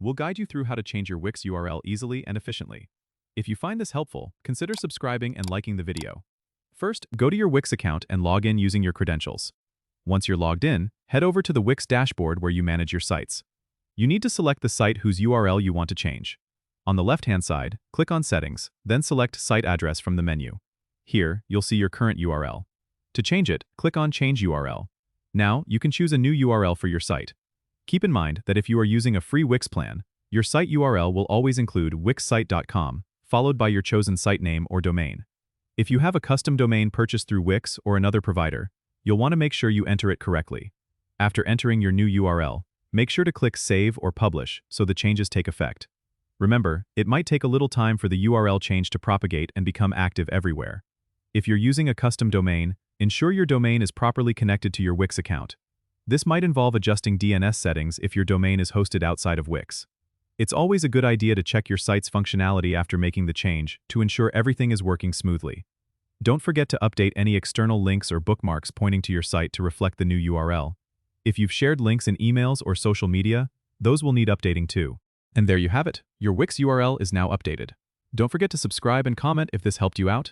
we'll guide you through how to change your Wix URL easily and efficiently. If you find this helpful, consider subscribing and liking the video. First, go to your Wix account and log in using your credentials. Once you're logged in, head over to the Wix dashboard where you manage your sites. You need to select the site whose URL you want to change. On the left-hand side, click on Settings, then select Site Address from the menu. Here, you'll see your current URL. To change it, click on Change URL. Now, you can choose a new URL for your site. Keep in mind that if you are using a free Wix plan, your site URL will always include wixsite.com, followed by your chosen site name or domain. If you have a custom domain purchased through Wix or another provider, you'll want to make sure you enter it correctly. After entering your new URL, make sure to click Save or Publish so the changes take effect. Remember, it might take a little time for the URL change to propagate and become active everywhere. If you're using a custom domain, ensure your domain is properly connected to your Wix account. This might involve adjusting DNS settings if your domain is hosted outside of Wix. It's always a good idea to check your site's functionality after making the change to ensure everything is working smoothly. Don't forget to update any external links or bookmarks pointing to your site to reflect the new URL. If you've shared links in emails or social media, those will need updating too. And there you have it. Your Wix URL is now updated. Don't forget to subscribe and comment if this helped you out.